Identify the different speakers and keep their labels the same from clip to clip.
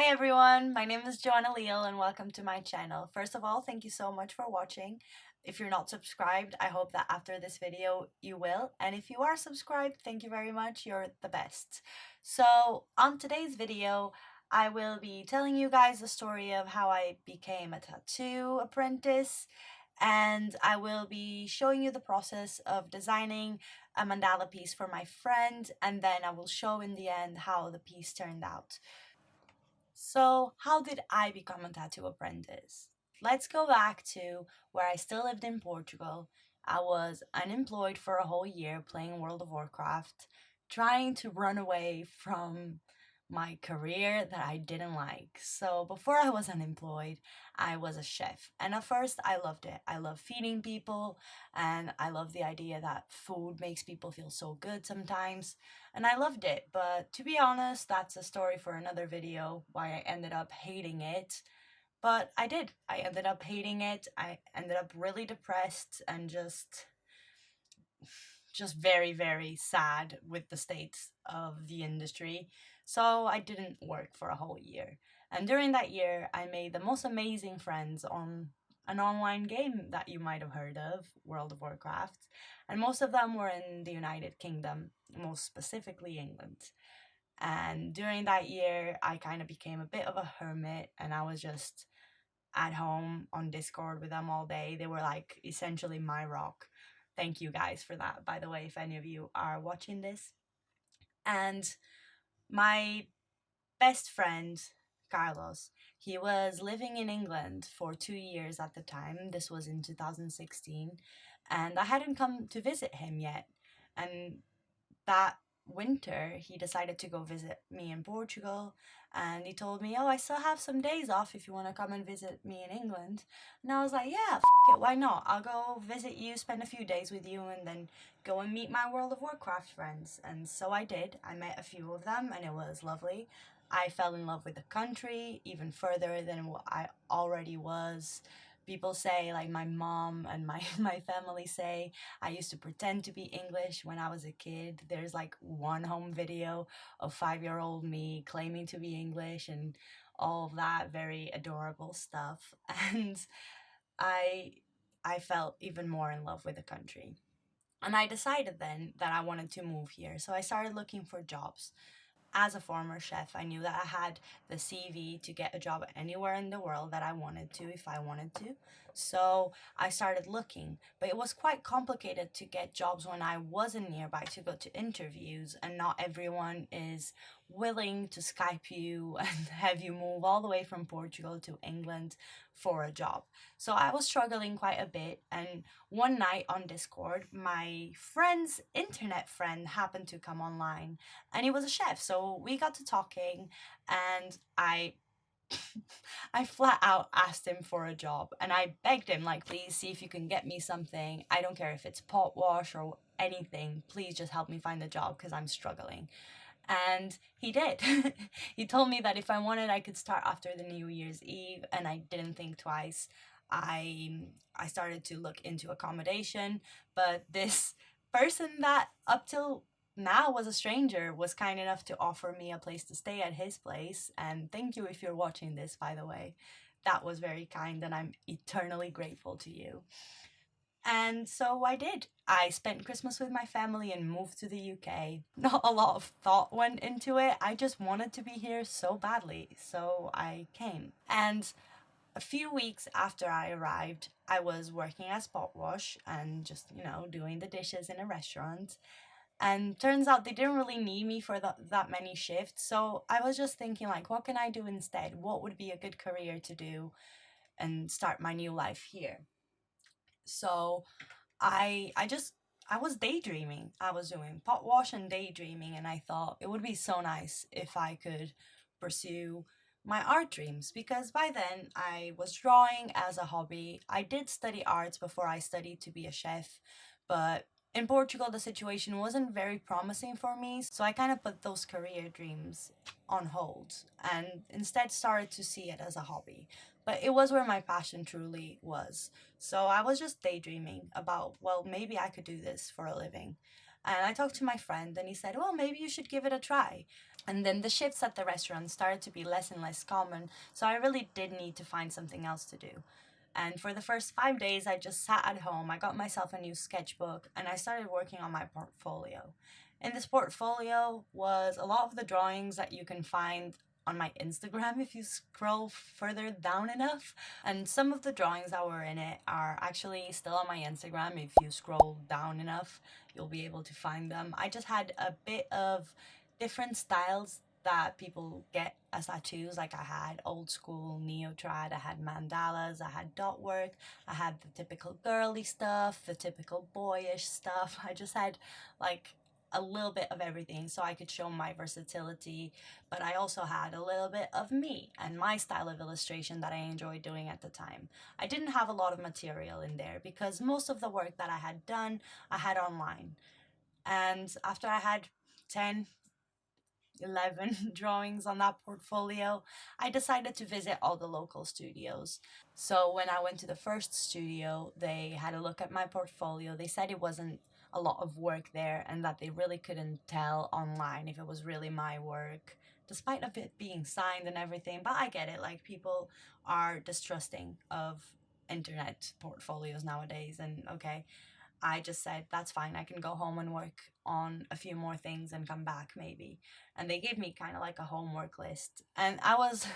Speaker 1: Hi everyone, my name is Joanna Leal and welcome to my channel. First of all, thank you so much for watching. If you're not subscribed, I hope that after this video you will. And if you are subscribed, thank you very much, you're the best. So on today's video, I will be telling you guys the story of how I became a tattoo apprentice, and I will be showing you the process of designing a mandala piece for my friend, and then I will show in the end how the piece turned out. So, how did I become a tattoo apprentice? Let's go back to where I still lived in Portugal. I was unemployed for a whole year playing World of Warcraft, trying to run away from my career that I didn't like. So, before I was unemployed, I was a chef. And at first, I loved it. I love feeding people, and I love the idea that food makes people feel so good sometimes, and I loved it. But to be honest, that's a story for another video, why I ended up hating it. But I did. I ended up hating it. I ended up really depressed and just very, very sad with the state of the industry. So I didn't work for a whole year. And during that year, I made the most amazing friends on an online game that you might have heard of, World of Warcraft. And most of them were in the United Kingdom, most specifically England. And during that year, I kind of became a bit of a hermit, and I was just at home on Discord with them all day. They were like essentially my rock. Thank you guys for that, by the way, if any of you are watching this. And my best friend, Carlos, he was living in England for 2 years at the time. This was in 2016. And I hadn't come to visit him yet. And that winter, he decided to go visit me in Portugal, and he told me, "Oh, I still have some days off if you want to come and visit me in England." And I was like, "Yeah, it, why not? I'll go visit you, spend a few days with you, and then go and meet my World of Warcraft friends." And so I did. I met a few of them, and it was lovely. I fell in love with the country even further than what I already was. People say, like my mom and my family say, I used to pretend to be English when I was a kid. There's like one home video of 5-year-old me claiming to be English and all of that very adorable stuff. And I I felt even more in love with the country. And I decided then that I wanted to move here. So I started looking for jobs. As a former chef, I knew that I had the CV to get a job anywhere in the world that I wanted to, if I wanted to. So I started looking, but it was quite complicated to get jobs when I wasn't nearby to go to interviews, and not everyone is willing to Skype you and have you move all the way from Portugal to England for a job. So I was struggling quite a bit, and one night on Discord, my friend's internet friend happened to come online, and he was a chef. So we got to talking, and I flat out asked him for a job, and I begged him, like, please see if you can get me something. I don't care if it's pot wash or anything. Please just help me find a job because I'm struggling. And he did. He told me that if I wanted, I could start after the New Year's Eve, and I didn't think twice. I started to look into accommodation, but this person that up till now was a stranger was kind enough to offer me a place to stay at his place. And thank you if you're watching this, by the way. That was very kind, and I'm eternally grateful to you. And so I did. I spent Christmas with my family and moved to the UK. Not a lot of thought went into it. I just wanted to be here so badly, so I came. And a few weeks after I arrived, I was working as pot wash and just, doing the dishes in a restaurant. And turns out they didn't really need me for that many shifts. So I was just thinking, like, what can I do instead? What would be a good career to do and start my new life here? So I was daydreaming. I was doing pot wash and daydreaming, and I thought it would be so nice if I could pursue my art dreams, because by then I was drawing as a hobby. I did study arts before I studied to be a chef, but in Portugal the situation wasn't very promising for me, so I kind of put those career dreams on hold and instead started to see it as a hobby. But it was where my passion truly was. So I was just daydreaming about, well, maybe I could do this for a living. And I talked to my friend, and he said, well, maybe you should give it a try. And then the shifts at the restaurant started to be less and less common, so I really did need to find something else to do. And for the first 5 days, I just sat at home. I got myself a new sketchbook and I started working on my portfolio. In this portfolio was a lot of the drawings that you can find on my Instagram if you scroll further down enough. And some of the drawings that were in it are actually still on my Instagram. If you scroll down enough, you'll be able to find them. I just had a bit of different styles that people get as tattoos. Like I had old school neo trad, I had mandalas, I had dot work, I had the typical girly stuff, the typical boyish stuff. I just had like a little bit of everything so I could show my versatility, but I also had a little bit of me and my style of illustration that I enjoyed doing at the time. I didn't have a lot of material in there because most of the work that I had done, I had online. And after I had 10, 11 drawings on that portfolio, I decided to visit all the local studios. So when I went to the first studio, they had a look at my portfolio. They said it wasn't a lot of work there and that they really couldn't tell online if it was really my work, despite of it being signed and everything. But I get it, like people are distrusting of internet portfolios nowadays, and okay, I just said, that's fine. I can go home and work on a few more things and come back maybe. And they gave me kind of like a homework list. And I was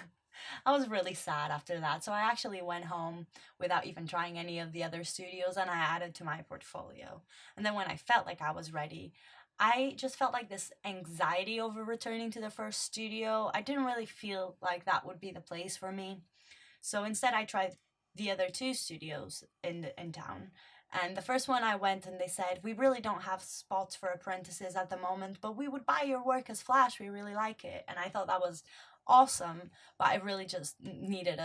Speaker 1: I was really sad after that. So I actually went home without even trying any of the other studios and I added to my portfolio. And then when I felt like I was ready, I just felt like this anxiety over returning to the first studio. I didn't really feel like that would be the place for me. So instead, I tried the other two studios in town. And the first one I went and they said, we really don't have spots for apprentices at the moment, but we would buy your work as Flash. We really like it. And I thought that was awesome, but I really just needed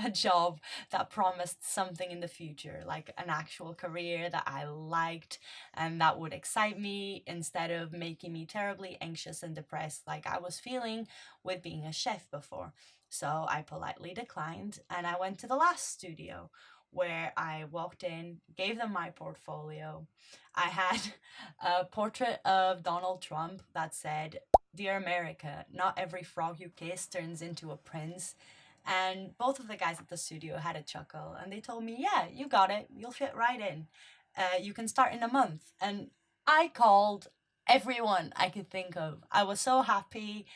Speaker 1: a job that promised something in the future, like an actual career that I liked and that would excite me instead of making me terribly anxious and depressed like I was feeling with being a chef before. So I politely declined and I went to the last studio where I walked in, gave them my portfolio. I had a portrait of Donald Trump that said, Dear America, not every frog you kiss turns into a prince. And both of the guys at the studio had a chuckle and they told me, yeah, you got it. You'll fit right in. You can start in a month. And I called everyone I could think of. I was so happy.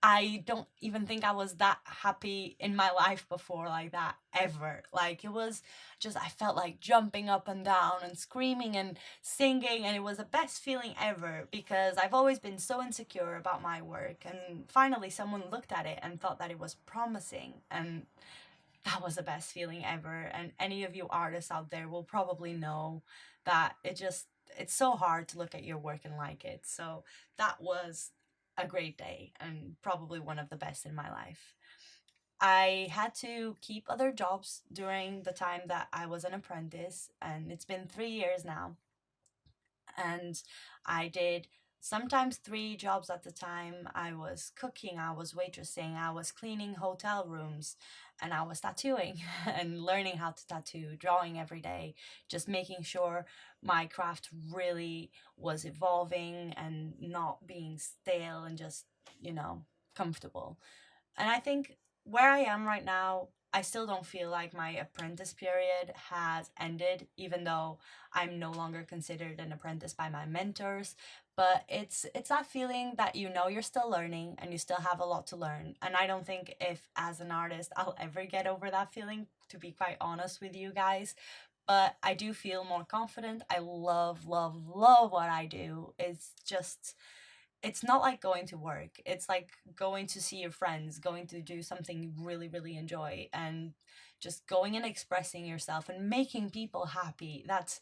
Speaker 1: I don't even think I was that happy in my life before like that ever. Like it was just I felt like jumping up and down and screaming and singing and it was the best feeling ever because I've always been so insecure about my work and finally someone looked at it and thought that it was promising and that was the best feeling ever. And any of you artists out there will probably know that it's so hard to look at your work and like it. So that was a great day and probably one of the best in my life. I had to keep other jobs during the time that I was an apprentice, and it's been 3 years now and I did sometimes three jobs at the time. I was cooking, I was waitressing, I was cleaning hotel rooms, and I was tattooing and learning how to tattoo, drawing every day, just making sure my craft really was evolving and not being stale and just, comfortable. And I think where I am right now, I still don't feel like my apprentice period has ended, even though I'm no longer considered an apprentice by my mentors. But it's that feeling that you're still learning and you still have a lot to learn. And I don't think if as an artist I'll ever get over that feeling, to be quite honest with you guys. But I do feel more confident. I love, love, love what I do. It's not like going to work. It's like going to see your friends, going to do something you really, really enjoy, and just going and expressing yourself and making people happy. That's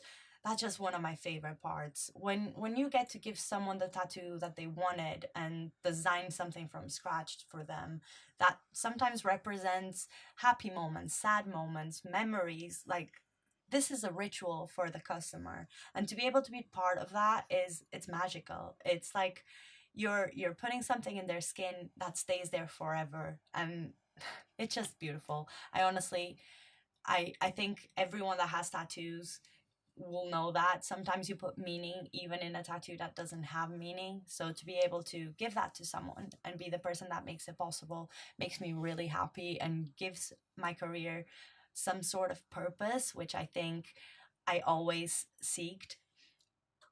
Speaker 1: just one of my favorite parts. When you get to give someone the tattoo that they wanted and design something from scratch for them, that sometimes represents happy moments, sad moments, memories. Like this is a ritual for the customer, and to be able to be part of that it's magical. It's like you're putting something in their skin that stays there forever, and it's just beautiful. I honestly, I think everyone that has tattoos will know that sometimes you put meaning even in a tattoo that doesn't have meaning. So to be able to give that to someone and be the person that makes it possible makes me really happy and gives my career some sort of purpose, which I think I always seeked.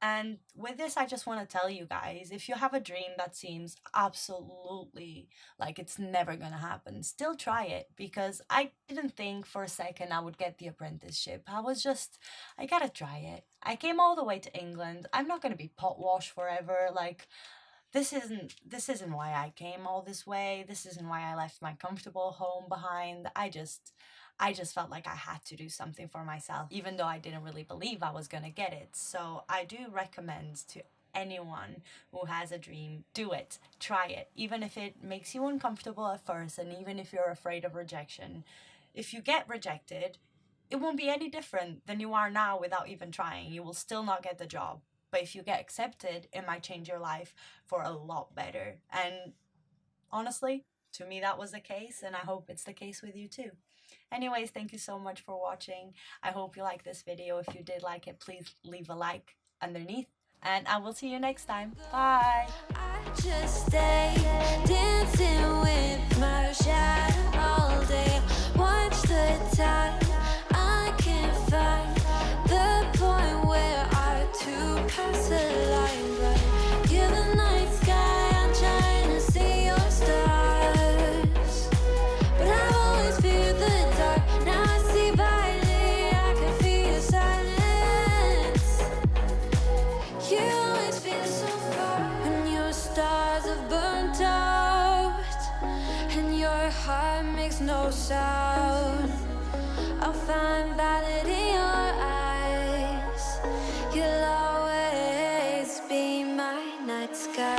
Speaker 1: And with this, I just want to tell you guys, if you have a dream that seems absolutely like it's never going to happen, still try it, because I didn't think for a second I would get the apprenticeship. I was just, I gotta try it. I came all the way to England. I'm not going to be pot wash forever. Like, this isn't why I came all this way. This isn't why I left my comfortable home behind. I just felt like I had to do something for myself, even though I didn't really believe I was going to get it. So I do recommend to anyone who has a dream, do it, try it, even if it makes you uncomfortable at first, and even if you're afraid of rejection. If you get rejected, it won't be any different than you are now without even trying. You will still not get the job. But if you get accepted, it might change your life for a lot better. And honestly, to me, that was the case, and I hope it's the case with you too. Anyways, thank you so much for watching. I hope you like this video. If you did like it, please leave a like underneath, and I will see you next time. Bye!
Speaker 2: I just stay dancing with my shadow all day. Watch the time, I can't find the point where our two pass the line. But you're the night sky, I'm trying to see your stars. But I've always feared the dark, now I see brightly, I can feel your silence. You always feel so far when your stars have burnt out and your heart makes no sound. I'll find valid in your eyes. You'll always be my night sky.